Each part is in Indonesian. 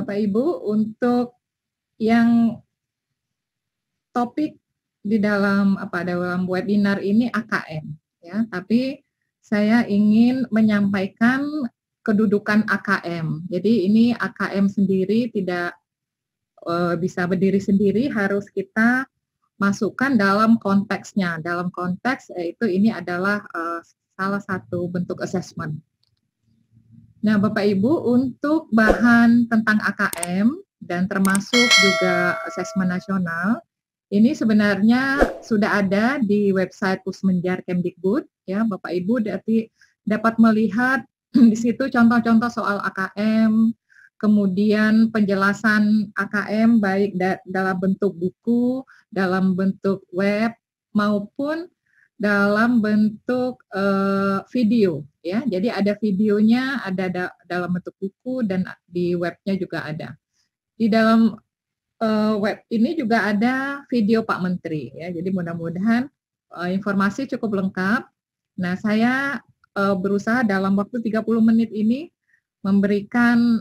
Bapak Ibu, untuk yang topik di dalam dalam webinar ini AKM ya, tapi saya ingin menyampaikan kedudukan AKM. Jadi ini AKM sendiri tidak bisa berdiri sendiri, harus kita masukkan dalam konteksnya. Dalam konteks yaitu ini adalah salah satu bentuk assessment. Nah, Bapak Ibu, untuk bahan tentang AKM dan termasuk juga asesmen nasional, ini sebenarnya sudah ada di website Pusmenjar Kemdikbud, ya Bapak Ibu dapat melihat di situ contoh-contoh soal AKM, kemudian penjelasan AKM baik dalam bentuk buku, dalam bentuk web, maupun dalam bentuk video, ya. Jadi ada videonya, ada dalam bentuk buku dan di webnya juga ada. Di dalam web ini juga ada video Pak Menteri, ya. Jadi mudah-mudahan informasi cukup lengkap. Nah, saya berusaha dalam waktu 30 menit ini memberikan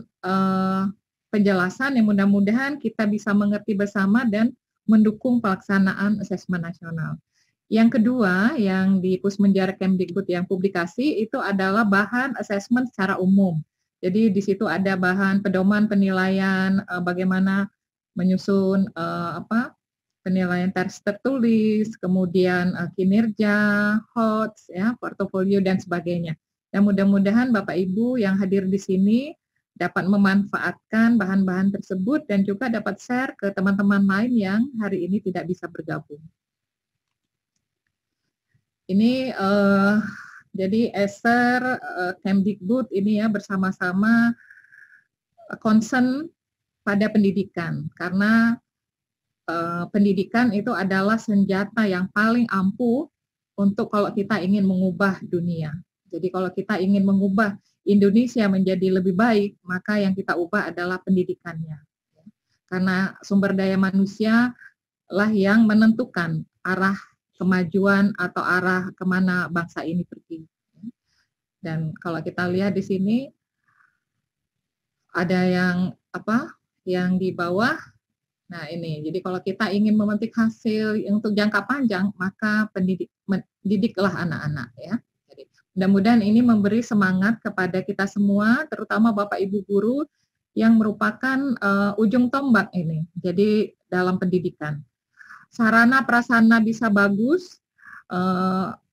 penjelasan yang mudah-mudahan kita bisa mengerti bersama dan mendukung pelaksanaan asesmen nasional. Yang kedua, yang di Pusmenjar Kemdikbud yang publikasi itu adalah bahan asesmen secara umum. Jadi di situ ada bahan pedoman penilaian, bagaimana menyusun penilaian tertulis, kemudian kinerja, HOTS, ya, portofolio dan sebagainya. Dan mudah-mudahan Bapak Ibu yang hadir di sini dapat memanfaatkan bahan-bahan tersebut dan juga dapat share ke teman-teman lain yang hari ini tidak bisa bergabung. Ini jadi ESER, Kemdikbud ini ya bersama-sama concern pada pendidikan, karena pendidikan itu adalah senjata yang paling ampuh untuk kalau kita ingin mengubah dunia. Jadi kalau kita ingin mengubah Indonesia menjadi lebih baik, maka yang kita ubah adalah pendidikannya. Karena sumber daya manusia lah yang menentukan arah kemajuan atau arah kemana bangsa ini pergi. Dan kalau kita lihat di sini ada yang di bawah. Nah ini, jadi kalau kita ingin memetik hasil untuk jangka panjang, maka didiklah anak-anak ya. Jadi mudah-mudahan ini memberi semangat kepada kita semua, terutama Bapak Ibu guru yang merupakan ujung tombak ini. Jadi dalam pendidikan. Sarana prasarana bisa bagus,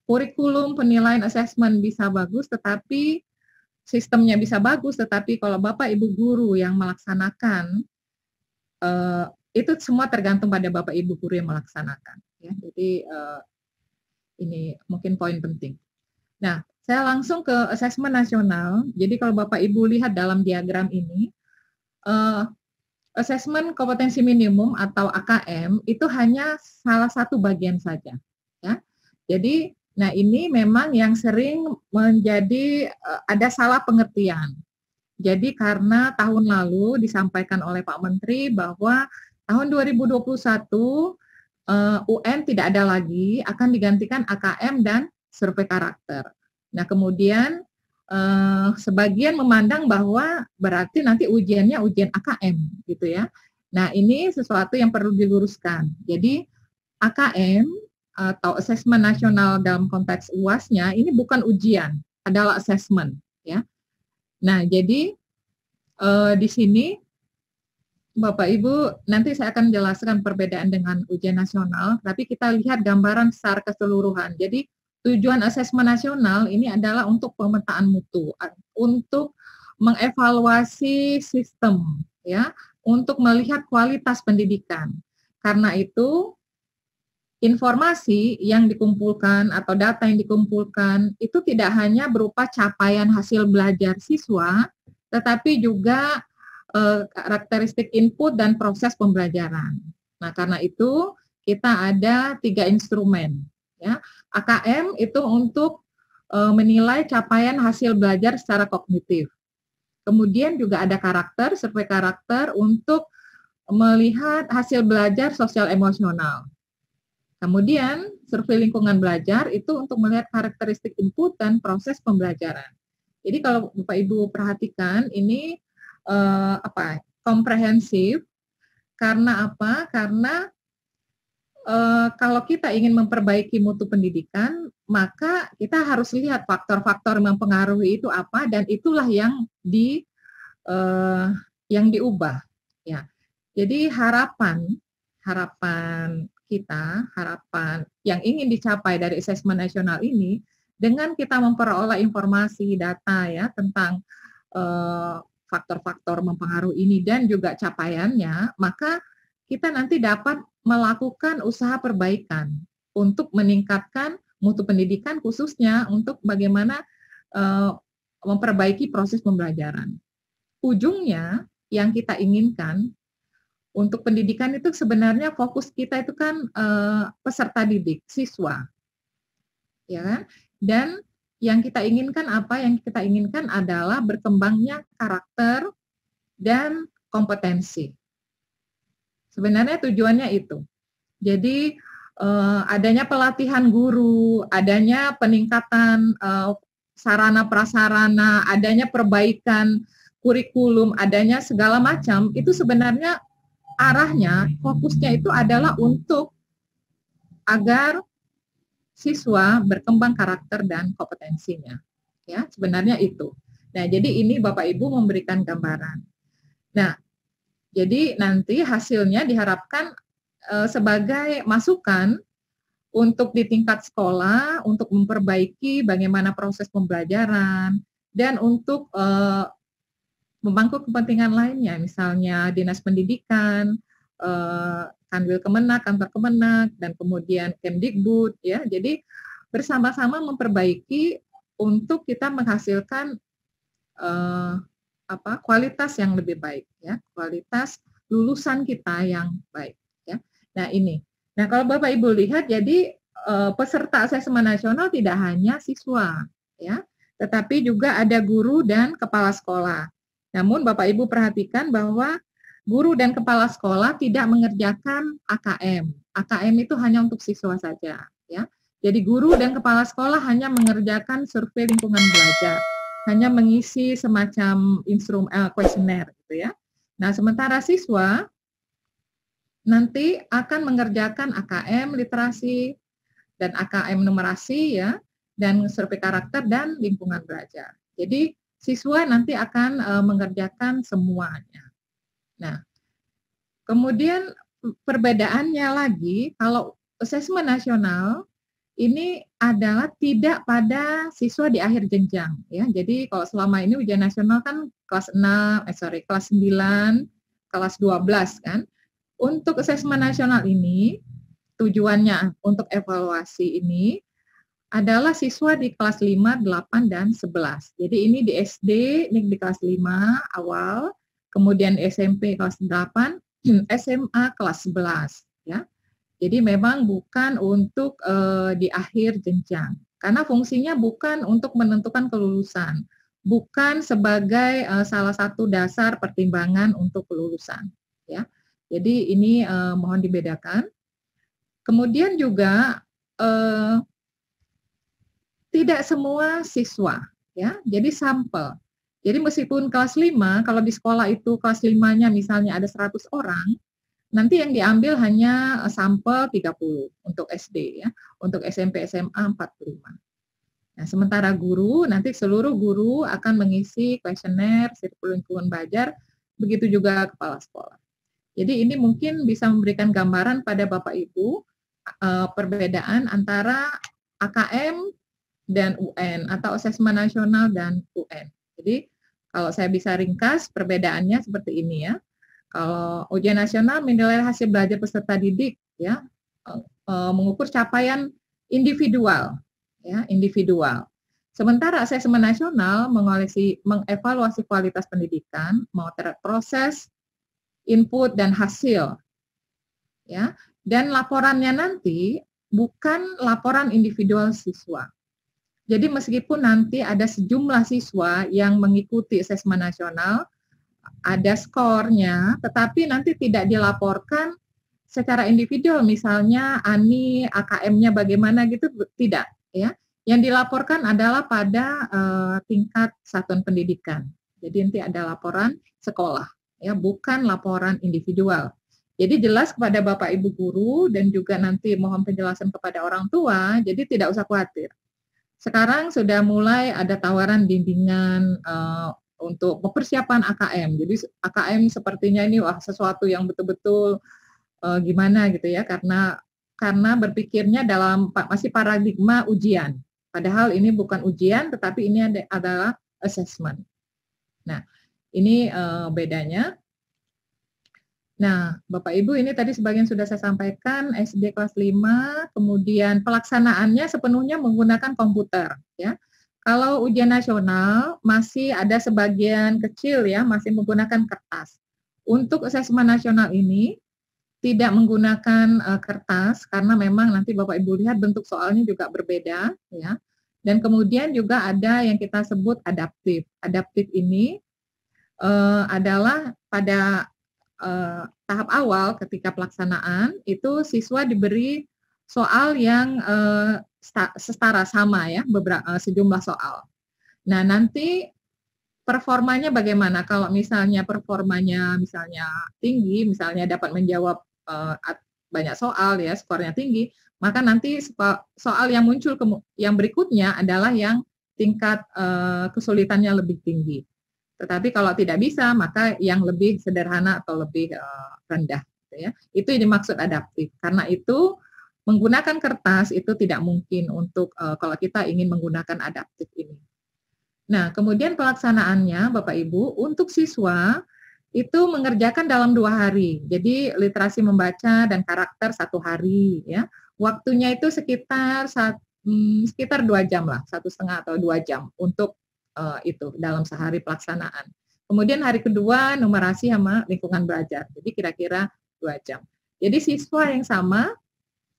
kurikulum penilaian asesmen bisa bagus, tetapi sistemnya bisa bagus, tetapi kalau Bapak Ibu guru yang melaksanakan, itu semua tergantung pada Bapak Ibu guru yang melaksanakan. Ya. Jadi ini mungkin poin penting. Nah, saya langsung ke asesmen nasional. Jadi kalau Bapak Ibu lihat dalam diagram ini, asesmen kompetensi minimum atau AKM itu hanya salah satu bagian saja, ya. Jadi, nah ini memang yang sering menjadi ada salah pengertian. Jadi karena tahun lalu disampaikan oleh Pak Menteri bahwa tahun 2021 UN tidak ada lagi, akan digantikan AKM dan survei karakter. Nah kemudian sebagian memandang bahwa berarti nanti ujiannya ujian AKM gitu ya. Nah ini sesuatu yang perlu diluruskan. Jadi AKM atau asesmen nasional dalam konteks UASnya ini bukan ujian, adalah asesmen ya. Nah jadi di sini Bapak Ibu nanti saya akan jelaskan perbedaan dengan ujian nasional, tapi kita lihat gambaran secara keseluruhan. Jadi tujuan asesmen nasional ini adalah untuk pemetaan mutu, untuk mengevaluasi sistem, ya, untuk melihat kualitas pendidikan. Karena itu, informasi yang dikumpulkan atau data yang dikumpulkan itu tidak hanya berupa capaian hasil belajar siswa, tetapi juga karakteristik input dan proses pembelajaran. Nah, karena itu kita ada 3 instrumen. Ya, AKM itu untuk menilai capaian hasil belajar secara kognitif. Kemudian juga ada karakter, survei karakter untuk melihat hasil belajar sosial emosional. Kemudian survei lingkungan belajar itu untuk melihat karakteristik input dan proses pembelajaran. Jadi kalau Bapak Ibu perhatikan ini komprehensif. Karena apa? Karena kalau kita ingin memperbaiki mutu pendidikan, maka kita harus lihat faktor-faktor yang mempengaruhi itu apa, dan itulah yang diubah. Ya, jadi harapan kita, harapan yang ingin dicapai dari asesmen nasional ini, dengan kita memperoleh informasi data ya tentang faktor-faktor mempengaruhi ini dan juga capaiannya, maka kita nanti dapat melakukan usaha perbaikan untuk meningkatkan mutu pendidikan, khususnya untuk bagaimana memperbaiki proses pembelajaran. Ujungnya yang kita inginkan untuk pendidikan itu sebenarnya fokus kita itu kan peserta didik, siswa, ya kan? Dan yang kita inginkan apa? Yang kita inginkan adalah berkembangnya karakter dan kompetensi. Sebenarnya tujuannya itu. Jadi adanya pelatihan guru, adanya peningkatan sarana prasarana, adanya perbaikan kurikulum, adanya segala macam, itu sebenarnya arahnya, fokusnya itu adalah untuk agar siswa berkembang karakter dan kompetensinya. Ya, sebenarnya itu. Nah, jadi ini Bapak Ibu memberikan gambaran. Nah, jadi nanti hasilnya diharapkan sebagai masukan untuk di tingkat sekolah, untuk memperbaiki bagaimana proses pembelajaran, dan untuk memangku kepentingan lainnya, misalnya Dinas Pendidikan, Kanwil Kemenak, Kantor Kemenak, dan kemudian Kemdikbud, ya. Jadi bersama-sama memperbaiki untuk kita menghasilkan kualitas yang lebih baik, ya, kualitas lulusan kita yang baik, ya. Nah ini, nah kalau Bapak Ibu lihat, jadi peserta asesmen nasional tidak hanya siswa, ya, tetapi juga ada guru dan kepala sekolah. Namun Bapak Ibu perhatikan bahwa guru dan kepala sekolah tidak mengerjakan AKM. AKM itu hanya untuk siswa saja, ya. Jadi guru dan kepala sekolah hanya mengerjakan survei lingkungan belajar, hanya mengisi semacam kuesioner gitu ya. Nah, sementara siswa nanti akan mengerjakan AKM literasi dan AKM numerasi ya, dan survei karakter dan lingkungan belajar. Jadi siswa nanti akan mengerjakan semuanya. Nah, kemudian perbedaannya lagi, kalau asesmen nasional ini adalah tidak pada siswa di akhir jenjang, ya. Jadi kalau selama ini ujian nasional kan kelas 9, kelas 12 kan. Untuk asesmen nasional ini tujuannya untuk evaluasi ini adalah siswa di kelas 5, 8 dan 11. Jadi ini di SD ini di kelas 5 awal, kemudian SMP kelas 8, SMA kelas 11, ya. Jadi memang bukan untuk di akhir jenjang, karena fungsinya bukan untuk menentukan kelulusan, bukan sebagai salah satu dasar pertimbangan untuk kelulusan, ya. Jadi ini mohon dibedakan. Kemudian juga tidak semua siswa, ya. Jadi sampel. Jadi meskipun kelas 5, kalau di sekolah itu kelas 5-nya misalnya ada 100 orang, nanti yang diambil hanya sampel 30 untuk SD ya, untuk SMP SMA 45. Nah, sementara guru, nanti seluruh guru akan mengisi kuesioner, survei lingkungan belajar, begitu juga kepala sekolah. Jadi ini mungkin bisa memberikan gambaran pada Bapak Ibu perbedaan antara AKM dan UN atau asesmen nasional dan UN. Jadi kalau saya bisa ringkas perbedaannya seperti ini ya. Kalau ujian nasional menilai hasil belajar peserta didik, ya, mengukur capaian individual, ya, individual. Sementara asesmen nasional mengevaluasi kualitas pendidikan, memotret proses, input dan hasil, ya. Dan laporannya nanti bukan laporan individual siswa. Jadi meskipun nanti ada sejumlah siswa yang mengikuti asesmen nasional, ada skornya, tetapi nanti tidak dilaporkan secara individual, misalnya Ani AKM-nya bagaimana gitu, tidak, ya. Yang dilaporkan adalah pada tingkat satuan pendidikan. Jadi nanti ada laporan sekolah, ya, bukan laporan individual. Jadi jelas kepada Bapak Ibu guru dan juga nanti mohon penjelasan kepada orang tua, jadi tidak usah khawatir. Sekarang sudah mulai ada tawaran bimbingan untuk persiapan AKM. Jadi AKM sepertinya ini wah sesuatu yang betul-betul gimana gitu ya, karena berpikirnya dalam masih paradigma ujian. Padahal ini bukan ujian, tetapi ini adalah assessment. Nah, ini bedanya. Nah, Bapak Ibu ini tadi sebagian sudah saya sampaikan, SD kelas 5, kemudian pelaksanaannya sepenuhnya menggunakan komputer ya. Kalau ujian nasional masih ada sebagian kecil ya masih menggunakan kertas. Untuk asesmen nasional ini tidak menggunakan kertas karena memang nanti Bapak Ibu lihat bentuk soalnya juga berbeda ya. Dan kemudian juga ada yang kita sebut adaptif. Adaptif ini adalah pada tahap awal ketika pelaksanaan itu siswa diberi soal yang setara sama ya, sejumlah soal. Nah, nanti performanya bagaimana? Kalau misalnya performanya misalnya tinggi, misalnya dapat menjawab banyak soal ya, skornya tinggi, maka nanti soal yang muncul yang berikutnya adalah yang tingkat kesulitannya lebih tinggi. Tetapi kalau tidak bisa, maka yang lebih sederhana atau lebih rendah. Gitu ya. Itu yang dimaksud adaptif. Karena itu menggunakan kertas itu tidak mungkin untuk kalau kita ingin menggunakan adaptif ini. Nah, kemudian pelaksanaannya, Bapak Ibu, untuk siswa itu mengerjakan dalam 2 hari. Jadi literasi membaca dan karakter 1 hari. Ya. Waktunya itu sekitar 2 jam lah, 1,5 atau 2 jam untuk itu dalam sehari pelaksanaan. Kemudian hari kedua numerasi sama lingkungan belajar. Jadi kira-kira 2 jam. Jadi siswa yang sama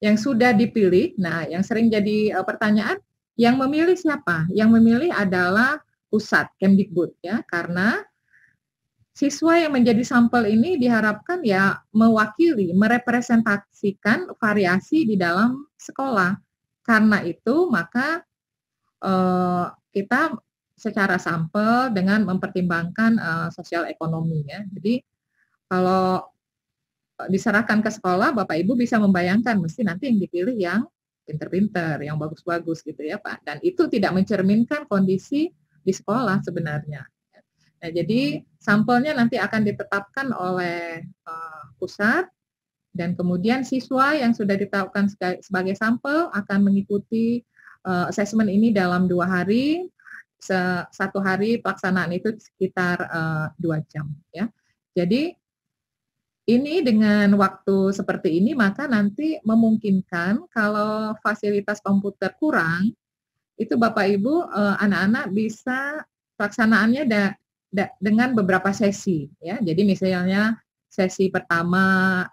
yang sudah dipilih. Nah, yang sering jadi pertanyaan, yang memilih siapa? Yang memilih adalah pusat Kemdikbud ya, karena siswa yang menjadi sampel ini diharapkan ya mewakili, merepresentasikan variasi di dalam sekolah. Karena itu maka kita secara sampel dengan mempertimbangkan sosial ekonomi ya. Jadi kalau diserahkan ke sekolah, Bapak Ibu bisa membayangkan mesti nanti yang dipilih yang pinter-pinter, yang bagus-bagus gitu ya Pak. Dan itu tidak mencerminkan kondisi di sekolah sebenarnya. Nah, jadi sampelnya nanti akan ditetapkan oleh pusat dan kemudian siswa yang sudah ditetapkan sebagai sampel akan mengikuti asesmen ini dalam 2 hari. 1 hari pelaksanaan itu sekitar 2 jam ya. Jadi ini dengan waktu seperti ini maka nanti memungkinkan kalau fasilitas komputer kurang itu Bapak Ibu anak-anak bisa pelaksanaannya dengan beberapa sesi ya. Jadi misalnya sesi pertama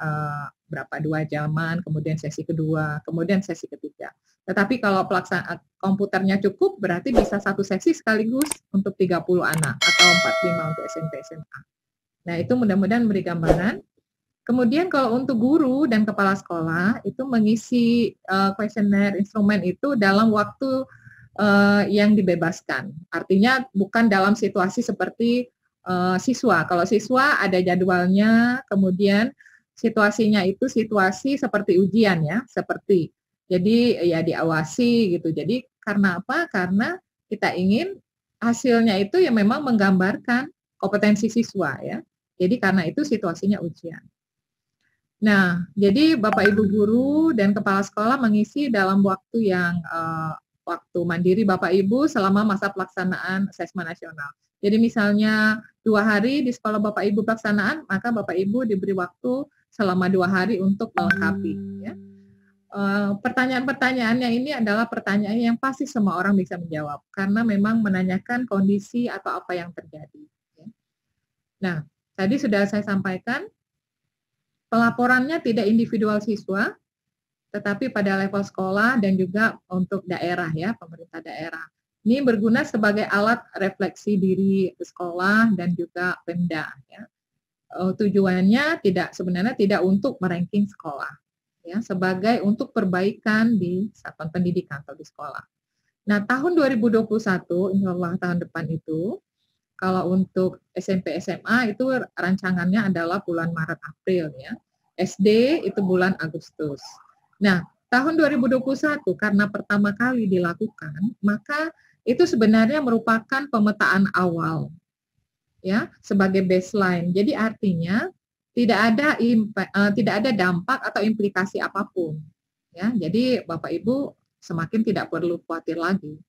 berapa 2 jaman, kemudian sesi kedua, kemudian sesi ketiga. Tetapi kalau pelaksanaan komputernya cukup berarti bisa 1 sesi sekaligus untuk 30 anak atau 45 untuk SMP SMA. Nah, itu mudah-mudahan memberi gambaran. Kemudian kalau untuk guru dan kepala sekolah itu mengisi kuesioner instrumen itu dalam waktu yang dibebaskan. Artinya bukan dalam situasi seperti siswa. Kalau siswa ada jadwalnya, kemudian situasinya itu situasi seperti ujian ya, seperti jadi ya diawasi gitu. Jadi karena apa? Karena kita ingin hasilnya itu ya memang menggambarkan kompetensi siswa ya. Jadi karena itu situasinya ujian. Nah, jadi Bapak Ibu guru dan kepala sekolah mengisi dalam waktu yang waktu mandiri Bapak Ibu selama masa pelaksanaan asesmen nasional. Jadi misalnya 2 hari di sekolah Bapak Ibu pelaksanaan, maka Bapak Ibu diberi waktu selama 2 hari untuk melengkapi. Ya. Pertanyaan-pertanyaannya ini adalah pertanyaan yang pasti semua orang bisa menjawab, karena memang menanyakan kondisi atau apa yang terjadi. Ya. Nah, tadi sudah saya sampaikan, pelaporannya tidak individual siswa, tetapi pada level sekolah dan juga untuk daerah ya, pemerintah daerah. Ini berguna sebagai alat refleksi diri sekolah dan juga Pemda ya. Tujuannya sebenarnya tidak untuk meranking sekolah ya, sebagai untuk perbaikan di satuan pendidikan atau di sekolah. Nah, tahun 2021 insyaallah tahun depan itu Kalau untuk SMP SMA itu rancangannya adalah bulan Maret April ya. SD itu bulan Agustus. Nah, tahun 2021 karena pertama kali dilakukan, maka itu sebenarnya merupakan pemetaan awal ya sebagai baseline. Jadi artinya tidak ada dampak atau implikasi apapun ya. Jadi Bapak Ibu semakin tidak perlu khawatir lagi.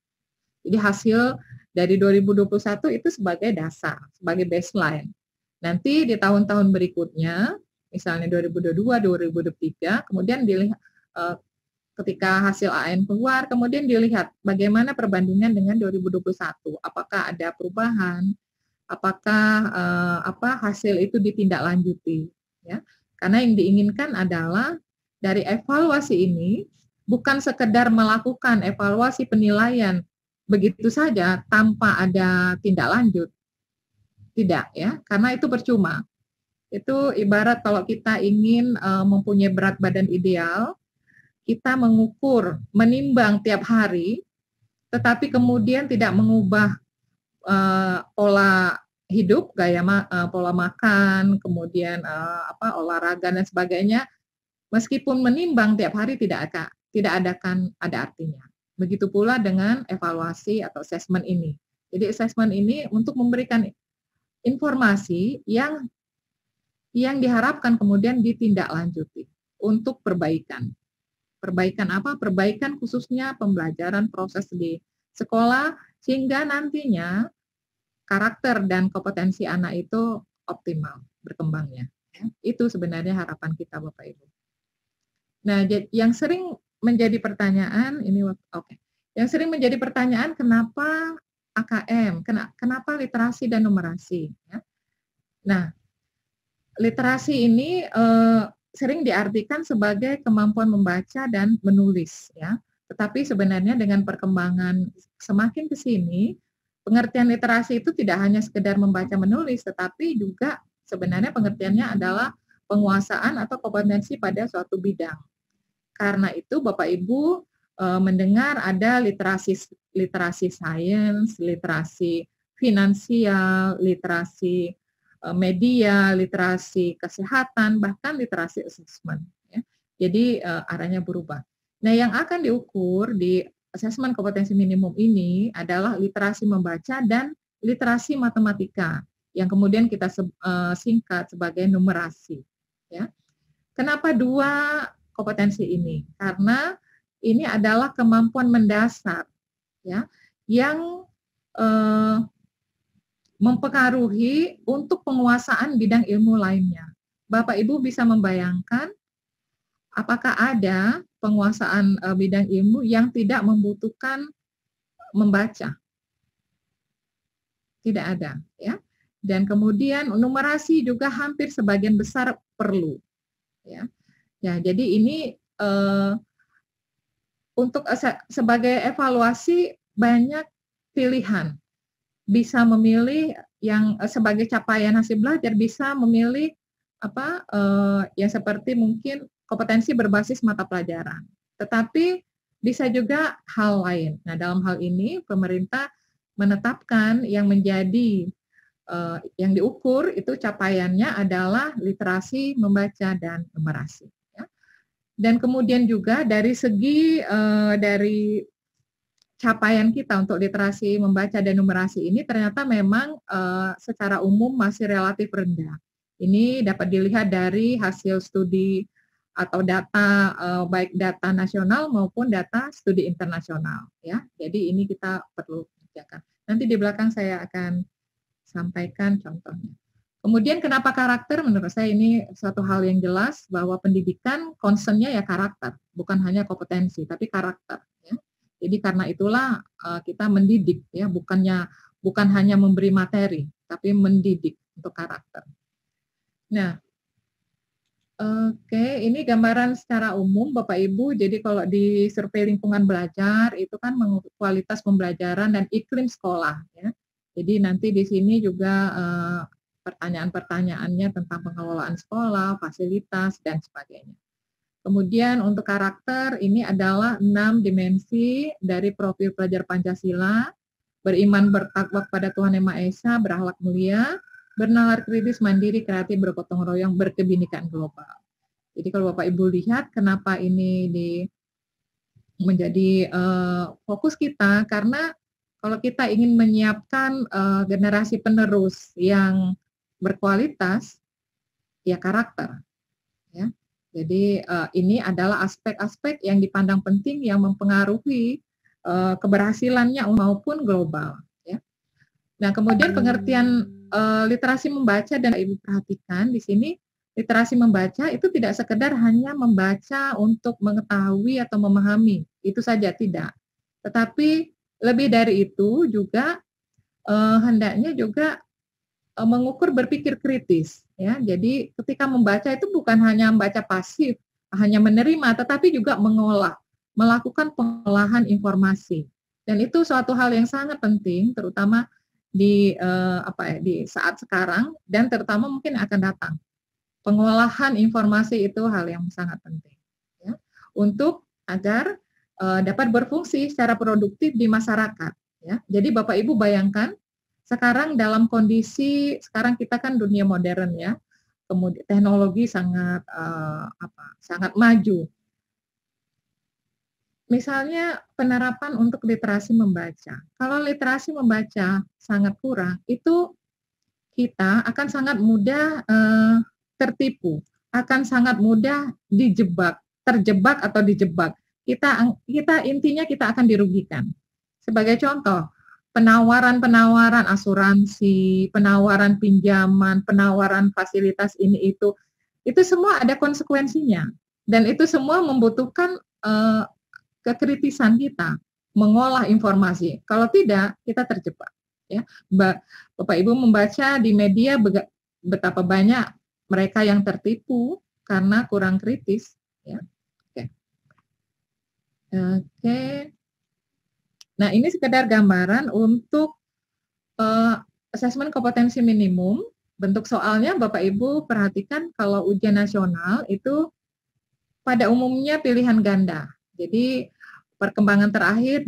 Jadi hasil dari 2021 itu sebagai dasar, sebagai baseline. Nanti di tahun-tahun berikutnya, misalnya 2022, 2023, kemudian dilihat ketika hasil AN keluar, kemudian dilihat bagaimana perbandingan dengan 2021, apakah ada perubahan, apakah hasil itu ditindaklanjuti, ya. Karena yang diinginkan adalah dari evaluasi ini bukan sekedar melakukan evaluasi penilaian begitu saja tanpa ada tindak lanjut. Tidak ya, karena itu percuma. Itu ibarat kalau kita ingin mempunyai berat badan ideal, kita mengukur, menimbang tiap hari, tetapi kemudian tidak mengubah pola hidup, pola makan, kemudian olahraga dan sebagainya, meskipun menimbang tiap hari tidak akan ada artinya. Begitu pula dengan evaluasi atau assessment ini. Jadi assessment ini untuk memberikan informasi yang diharapkan kemudian ditindaklanjuti untuk perbaikan. Perbaikan apa? Perbaikan khususnya pembelajaran proses di sekolah sehingga nantinya karakter dan kompetensi anak itu optimal berkembangnya. Itu sebenarnya harapan kita Bapak Ibu. Nah, yang sering menjadi pertanyaan ini Yang sering menjadi pertanyaan kenapa AKM, kenapa literasi dan numerasi ya. Nah, literasi ini sering diartikan sebagai kemampuan membaca dan menulis ya. Tetapi sebenarnya dengan perkembangan semakin ke sini, pengertian literasi itu tidak hanya sekedar membaca menulis, tetapi juga sebenarnya pengertiannya adalah penguasaan atau kompetensi pada suatu bidang. Karena itu Bapak Ibu mendengar ada literasi sains, literasi finansial, literasi media, literasi kesehatan, bahkan literasi assessment. Ya. Jadi arahnya berubah. Nah, yang akan diukur di asesmen kompetensi minimum ini adalah literasi membaca dan literasi matematika, yang kemudian kita singkat sebagai numerasi. Ya. Kenapa dua kompetensi ini? Karena ini adalah kemampuan mendasar, ya, yang mempengaruhi untuk penguasaan bidang ilmu lainnya. Bapak Ibu bisa membayangkan apakah ada penguasaan bidang ilmu yang tidak membutuhkan membaca? Tidak ada, ya. Dan kemudian numerasi juga hampir sebagian besar perlu, ya. Ya, jadi ini untuk sebagai evaluasi banyak pilihan. Bisa memilih yang sebagai capaian hasil belajar, bisa memilih yang seperti mungkin kompetensi berbasis mata pelajaran. Tetapi bisa juga hal lain. Nah, dalam hal ini pemerintah menetapkan yang menjadi yang diukur itu capaiannya adalah literasi membaca dan numerasi. Ya. Dan kemudian juga dari segi dari capaian kita untuk literasi membaca dan numerasi ini ternyata memang secara umum masih relatif rendah. Ini dapat dilihat dari hasil studi atau data baik data nasional maupun data studi internasional ya. Jadi ini kita perlu kerjakan. Nanti di belakang saya akan sampaikan contohnya. Kemudian kenapa karakter? Menurut saya ini suatu hal yang jelas bahwa pendidikan concern-nya ya karakter, bukan hanya kompetensi tapi karakter ya. Jadi karena itulah kita mendidik ya, bukan hanya memberi materi tapi mendidik untuk karakter. Nah, oke, ini gambaran secara umum Bapak Ibu. Jadi kalau di survei lingkungan belajar itu kan mengukur kualitas pembelajaran dan iklim sekolah ya. Jadi nanti di sini juga pertanyaan-pertanyaannya tentang pengelolaan sekolah, fasilitas dan sebagainya. Kemudian untuk karakter ini adalah 6 dimensi dari profil pelajar Pancasila beriman, bertakwa kepada Tuhan Yang Maha Esa, berakhlak mulia, bernalar kritis, mandiri, kreatif, bergotong royong, berkebinekaan global. Jadi kalau Bapak Ibu lihat kenapa ini menjadi fokus kita, karena kalau kita ingin menyiapkan generasi penerus yang berkualitas, ya karakter. Ya. Jadi ini adalah aspek-aspek yang dipandang penting yang mempengaruhi keberhasilannya maupun global. Ya. Nah, kemudian pengertian literasi membaca dan Ibu perhatikan di sini, literasi membaca itu tidak sekedar hanya membaca untuk mengetahui atau memahami, itu saja tidak. Tetapi lebih dari itu juga hendaknya juga mengukur berpikir kritis, ya. Jadi ketika membaca itu bukan hanya membaca pasif, hanya menerima, tetapi juga mengolah, melakukan pengolahan informasi. Dan itu suatu hal yang sangat penting, terutama di di saat sekarang dan terutama mungkin akan datang. Pengolahan informasi itu hal yang sangat penting, ya, untuk agar dapat berfungsi secara produktif di masyarakat. Ya. Jadi Bapak Ibu bayangkan sekarang dalam kondisi sekarang kita kan dunia modern, ya, kemudian teknologi sangat sangat maju. Misalnya penerapan untuk literasi membaca. Kalau literasi membaca sangat kurang, itu kita akan sangat mudah tertipu, akan sangat mudah terjebak atau dijebak. Kita intinya kita akan dirugikan. Sebagai contoh, penawaran-penawaran asuransi, penawaran pinjaman, penawaran fasilitas ini itu semua ada konsekuensinya. Dan itu semua membutuhkan kekritisan kita, mengolah informasi. Kalau tidak, kita terjebak. Ya, Bapak Ibu membaca di media betapa banyak mereka yang tertipu karena kurang kritis. Ya. Oke. Nah, ini sekedar gambaran untuk asesmen kompetensi minimum. Bentuk soalnya Bapak Ibu perhatikan kalau ujian nasional itu pada umumnya pilihan ganda. Jadi perkembangan terakhir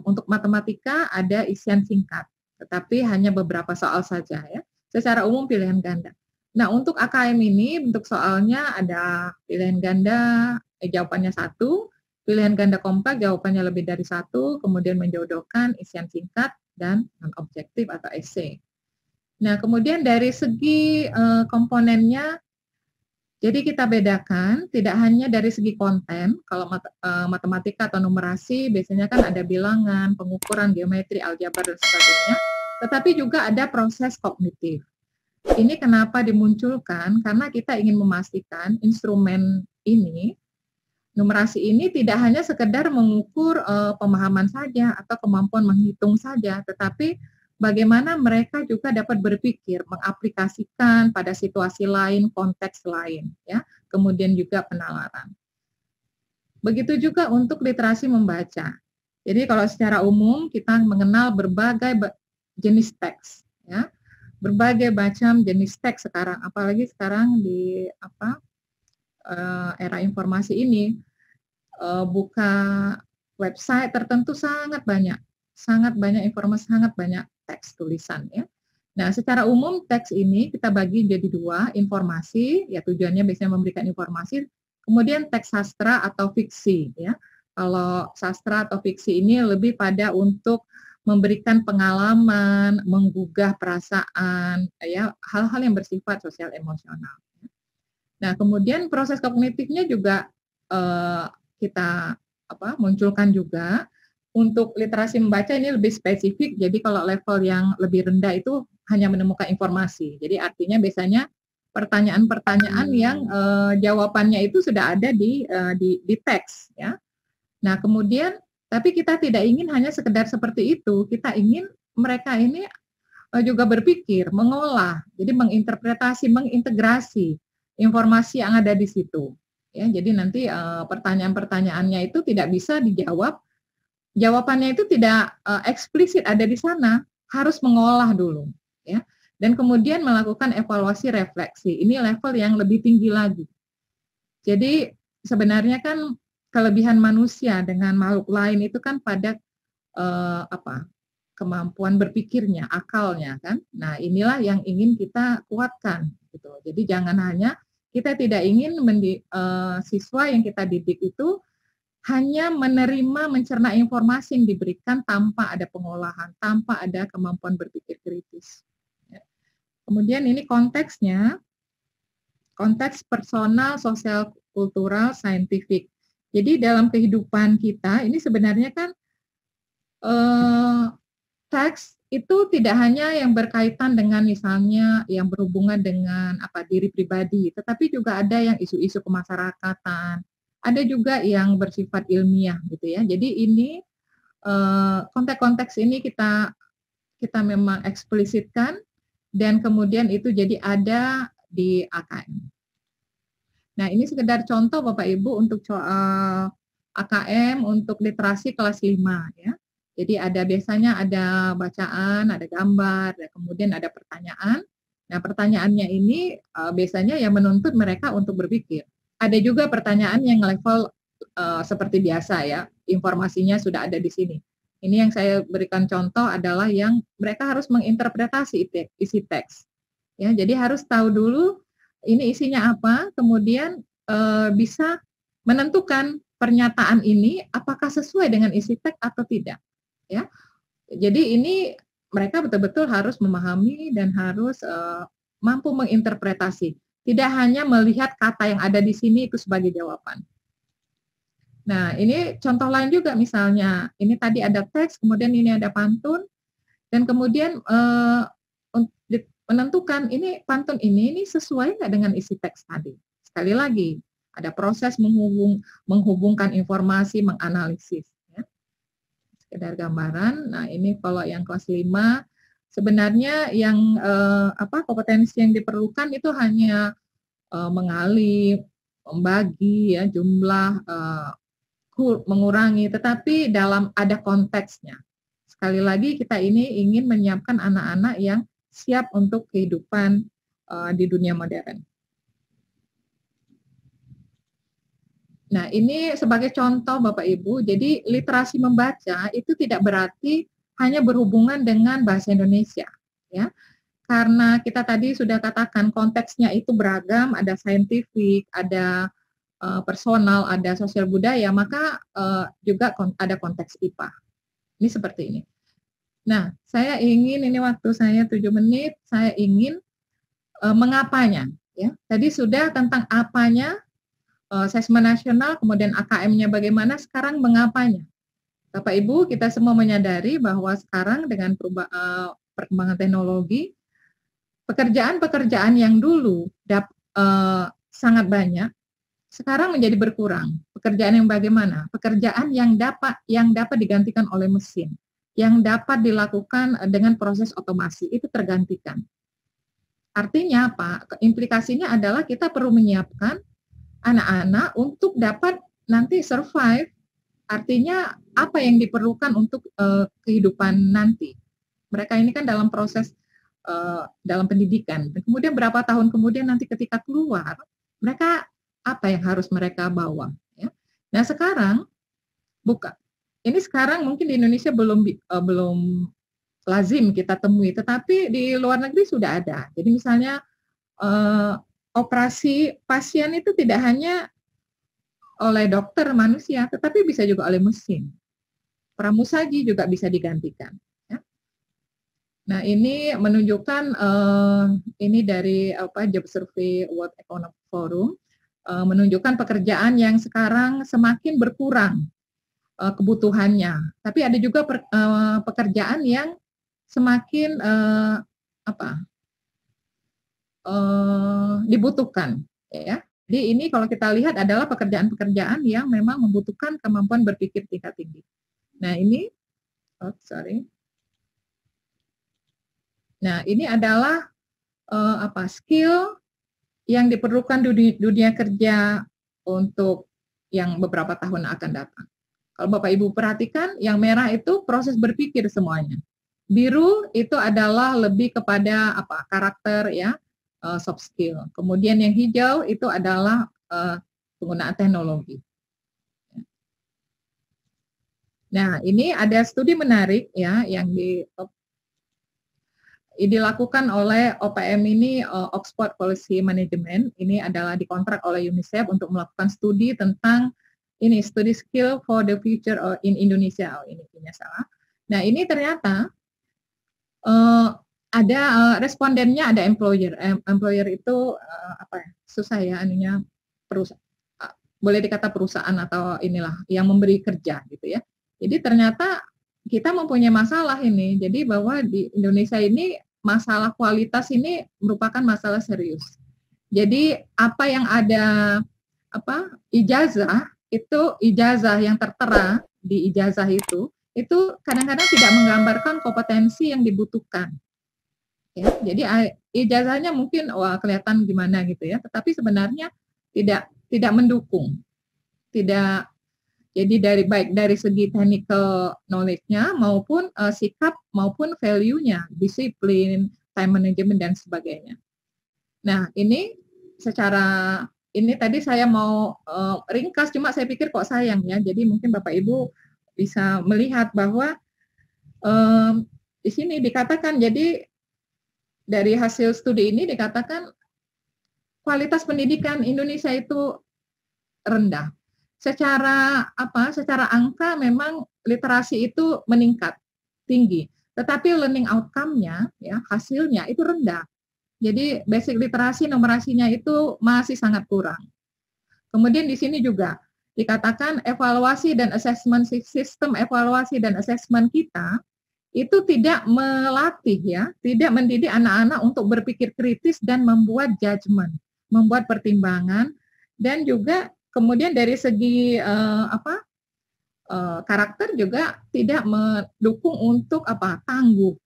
untuk matematika ada isian singkat, tetapi hanya beberapa soal saja, ya. Secara umum pilihan ganda. Nah, untuk AKM ini bentuk soalnya ada pilihan ganda, jawabannya 1, pilihan ganda kompak jawabannya lebih dari 1, kemudian menjodohkan isian singkat dan non-objektif atau esai. Nah, kemudian dari segi komponennya, jadi kita bedakan tidak hanya dari segi konten, kalau matematika atau numerasi biasanya kan ada bilangan, pengukuran, geometri, aljabar, dan sebagainya, tetapi juga ada proses kognitif. Ini kenapa dimunculkan? Karena kita ingin memastikan instrumen ini, numerasi ini tidak hanya sekedar mengukur pemahaman saja atau kemampuan menghitung saja, tetapi bagaimana mereka juga dapat berpikir, mengaplikasikan pada situasi lain, konteks lain, ya. Kemudian juga penalaran. Begitu juga untuk literasi membaca. Jadi kalau secara umum kita mengenal berbagai jenis teks, ya. Berbagai macam jenis teks sekarang, apalagi sekarang di era informasi ini, buka website tertentu sangat banyak informasi, sangat banyak teks tulisan, ya. Nah, secara umum teks ini kita bagi jadi 2, informasi, ya tujuannya biasanya memberikan informasi, kemudian teks sastra atau fiksi, ya. Kalau sastra atau fiksi ini lebih pada untuk memberikan pengalaman, menggugah perasaan, ya, hal-hal yang bersifat sosial emosional. Nah, kemudian proses kognitifnya juga kita munculkan juga. Untuk literasi membaca ini lebih spesifik, jadi kalau level yang lebih rendah itu hanya menemukan informasi. Jadi artinya biasanya pertanyaan-pertanyaan yang jawabannya itu sudah ada di teks, ya. Nah, kemudian tapi kita tidak ingin hanya sekedar seperti itu, kita ingin mereka ini juga berpikir, mengolah, jadi menginterpretasi, mengintegrasi informasi yang ada di situ. Ya, jadi nanti pertanyaan-pertanyaannya itu tidak bisa dijawab, jawabannya itu tidak eksplisit ada di sana, harus mengolah dulu, ya. Dan kemudian melakukan evaluasi refleksi. Ini level yang lebih tinggi lagi. Jadi sebenarnya kan kelebihan manusia dengan makhluk lain itu kan pada kemampuan berpikirnya, akalnya kan. Nah, inilah yang ingin kita kuatkan gitu. Jadi jangan hanya kita tidak ingin siswa yang kita didik itu hanya menerima, mencerna informasi yang diberikan tanpa ada pengolahan, tanpa ada kemampuan berpikir kritis. Ya. Kemudian ini konteksnya, konteks personal, sosial, kultural, saintifik. Jadi dalam kehidupan kita ini sebenarnya kan teks itu tidak hanya yang berkaitan dengan misalnya yang berhubungan dengan diri pribadi, tetapi juga ada yang isu-isu kemasyarakatan, ada juga yang bersifat ilmiah gitu ya. Jadi ini konteks-konteks ini kita memang eksplisitkan dan kemudian itu jadi ada di AKM. Nah, ini sekedar contoh Bapak Ibu untuk soal AKM untuk literasi kelas 5 ya. Jadi biasanya ada bacaan, ada gambar, dan kemudian ada pertanyaan. Nah, pertanyaannya ini biasanya yang menuntut mereka untuk berpikir. Ada juga pertanyaan yang level seperti biasa ya, informasinya sudah ada di sini. Ini yang saya berikan contoh adalah yang mereka harus menginterpretasi isi teks. Ya, jadi harus tahu dulu ini isinya apa, kemudian bisa menentukan pernyataan ini apakah sesuai dengan isi teks atau tidak. Ya, jadi ini mereka betul-betul harus memahami dan harus mampu menginterpretasi. Tidak hanya melihat kata yang ada di sini itu sebagai jawaban. Nah, ini contoh lain juga misalnya, ini tadi ada teks, kemudian ini ada pantun, dan kemudian menentukan ini pantun ini sesuai nggak dengan isi teks tadi. Sekali lagi, ada proses menghubungkan informasi, menganalisis. Sekedar gambaran. Nah, ini kalau yang kelas 5 sebenarnya yang kompetensi yang diperlukan itu hanya mengalih, membagi ya jumlah, mengurangi, tetapi dalam ada konteksnya. Sekali lagi kita ini ingin menyiapkan anak-anak yang siap untuk kehidupan di dunia modern. Nah, ini sebagai contoh Bapak Ibu, jadi literasi membaca itu tidak berarti hanya berhubungan dengan bahasa Indonesia, ya. Karena kita tadi sudah katakan konteksnya itu beragam, ada saintifik, ada personal, ada sosial budaya, maka juga ada konteks IPA. Ini seperti ini. Nah, saya ingin, ini waktu saya 7 menit, saya ingin mengapanya. Ya. Tadi sudah tentang apanya, Asesmen nasional, kemudian AKM-nya bagaimana, sekarang mengapanya. Bapak Ibu, kita semua menyadari bahwa sekarang dengan perkembangan teknologi, pekerjaan-pekerjaan yang dulu sangat banyak, sekarang menjadi berkurang. Pekerjaan yang bagaimana? Pekerjaan yang dapat digantikan oleh mesin, yang dapat dilakukan dengan proses otomasi, itu tergantikan. Artinya apa? Implikasinya adalah kita perlu menyiapkan anak-anak untuk dapat nanti survive, artinya apa yang diperlukan untuk kehidupan nanti. Mereka ini kan dalam proses dalam pendidikan. Dan kemudian berapa tahun kemudian nanti ketika keluar, mereka apa yang harus mereka bawa. Ya. Nah sekarang ini sekarang mungkin di Indonesia belum lazim kita temui, tetapi di luar negeri sudah ada. Jadi misalnya operasi pasien itu tidak hanya oleh dokter manusia, tetapi bisa juga oleh mesin. Pramusaji juga bisa digantikan. Ya. Nah, ini menunjukkan ini dari Job Survey World Economic Forum, menunjukkan pekerjaan yang sekarang semakin berkurang kebutuhannya. Tapi ada juga pekerjaan yang semakin dibutuhkan, ya. Jadi ini kalau kita lihat adalah pekerjaan-pekerjaan yang memang membutuhkan kemampuan berpikir tingkat tinggi. Nah ini, Nah ini adalah skill yang diperlukan dunia kerja untuk yang beberapa tahun akan datang. Kalau Bapak Ibu perhatikan, yang merah itu proses berpikir semuanya. Biru itu adalah lebih kepada karakter ya. Soft skill. Kemudian yang hijau itu adalah penggunaan teknologi. Nah, ini ada studi menarik ya yang dilakukan oleh OPM ini, Oxford Policy Management. Ini adalah dikontrak oleh UNICEF untuk melakukan studi tentang ini, studi skill for the future in Indonesia. Oh, ini salah. Nah, ini ternyata ada respondennya ada employer. Employer itu apa ya? Susah ya anunya, boleh dikata perusahaan atau inilah yang memberi kerja gitu ya. Jadi ternyata kita mempunyai masalah ini. Jadi bahwa di Indonesia ini masalah kualitas ini merupakan masalah serius. Jadi apa yang ada ijazah itu, ijazah yang tertera di ijazah itu kadang-kadang tidak menggambarkan kompetensi yang dibutuhkan. Ya, jadi ijazahnya mungkin wah kelihatan gimana gitu ya, tetapi sebenarnya tidak mendukung. Tidak, jadi baik dari segi technical knowledge-nya maupun sikap maupun value-nya, disiplin, time management dan sebagainya. Nah, ini secara ini tadi saya mau ringkas, cuma saya pikir kok sayang ya. Jadi mungkin Bapak Ibu bisa melihat bahwa di sini dikatakan, jadi dari hasil studi ini dikatakan kualitas pendidikan Indonesia itu rendah. Secara angka memang literasi itu meningkat tinggi, tetapi learning outcome-nya ya, hasilnya itu rendah. Jadi basic literasi, numerasinya itu masih sangat kurang. Kemudian di sini juga dikatakan evaluasi dan assessment, sistem evaluasi dan assessment kita itu tidak melatih ya, tidak mendidik anak-anak untuk berpikir kritis dan membuat judgement, membuat pertimbangan, dan juga kemudian dari segi karakter juga tidak mendukung untuk tangguh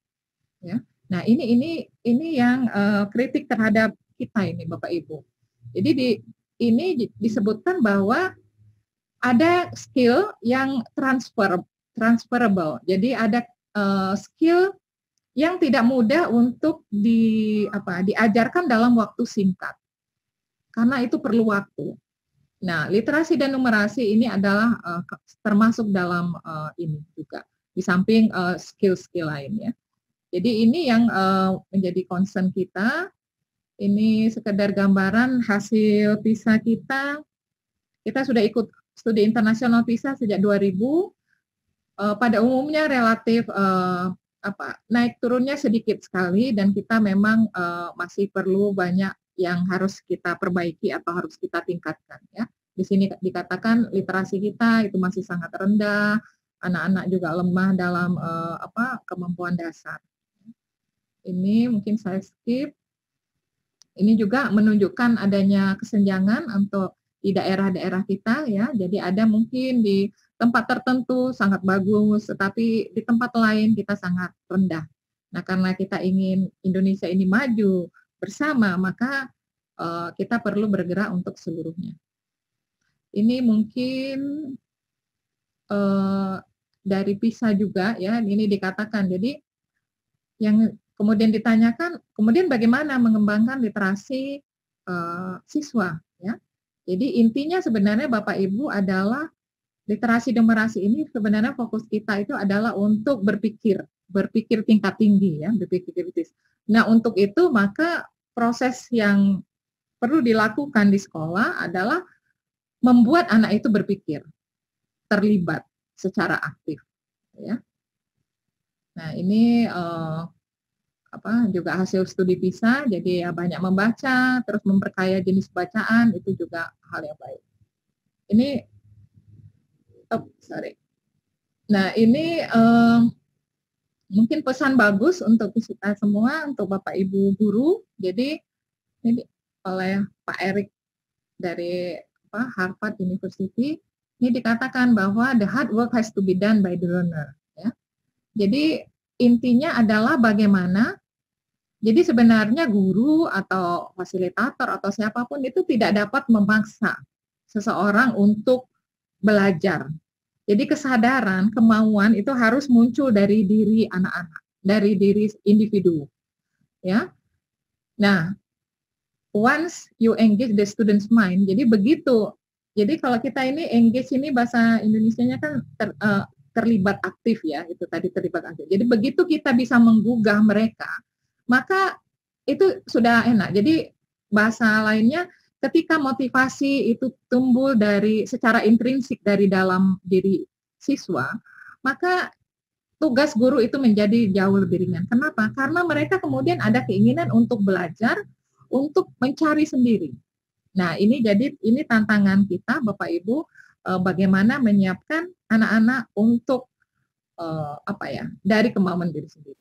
ya. Nah, ini yang kritik terhadap kita ini Bapak Ibu. Jadi ini disebutkan bahwa ada skill yang transferable. Jadi ada skill yang tidak mudah untuk diajarkan dalam waktu singkat, karena itu perlu waktu. Nah, literasi dan numerasi ini adalah termasuk dalam ini juga, di samping skill-skill lainnya. Jadi ini yang menjadi concern kita. Ini sekedar gambaran hasil PISA kita. Kita sudah ikut studi internasional PISA sejak 2000. Pada umumnya relatif naik turunnya sedikit sekali, dan kita memang masih perlu banyak yang harus kita perbaiki atau harus kita tingkatkan ya. Di sini dikatakan literasi kita itu masih sangat rendah, anak-anak juga lemah dalam kemampuan dasar. Ini mungkin saya skip. Ini juga menunjukkan adanya kesenjangan untuk di daerah-daerah kita ya. Jadi ada mungkin di tempat tertentu sangat bagus, tetapi di tempat lain kita sangat rendah. Nah, karena kita ingin Indonesia ini maju bersama, maka kita perlu bergerak untuk seluruhnya. Ini mungkin dari PISA juga ya, ini dikatakan. Jadi yang kemudian ditanyakan, kemudian bagaimana mengembangkan literasi siswa ya. Jadi intinya sebenarnya Bapak Ibu adalah literasi numerasi ini sebenarnya fokus kita itu adalah untuk berpikir tingkat tinggi ya, berpikir kritis. Nah, untuk itu maka proses yang perlu dilakukan di sekolah adalah membuat anak itu berpikir, terlibat secara aktif ya. Nah, ini juga hasil studi PISA, jadi ya banyak membaca, terus memperkaya jenis bacaan, itu juga hal yang baik. Ini Nah, ini mungkin pesan bagus untuk kita semua, untuk Bapak Ibu guru. Jadi ini oleh Pak Erik dari Harvard University, ini dikatakan bahwa the hard work has to be done by the learner. Ya. Jadi intinya adalah bagaimana, jadi sebenarnya guru atau fasilitator atau siapapun itu tidak dapat memaksa seseorang untuk belajar. Jadi kesadaran, kemauan itu harus muncul dari diri anak-anak, dari diri individu. Ya. Nah, once you engage the student's mind, jadi begitu. Jadi kalau kita ini engage ini bahasa Indonesianya kan terlibat aktif ya, itu tadi terlibat aktif. Jadi begitu kita bisa menggugah mereka, maka itu sudah enak. Jadi bahasa lainnya ketika motivasi itu tumbuh dari secara intrinsik dari dalam diri siswa, maka tugas guru itu menjadi jauh lebih ringan. Kenapa? Karena mereka kemudian ada keinginan untuk belajar, untuk mencari sendiri. Nah, ini tantangan kita Bapak Ibu, bagaimana menyiapkan anak-anak untuk, dari kemauan diri sendiri.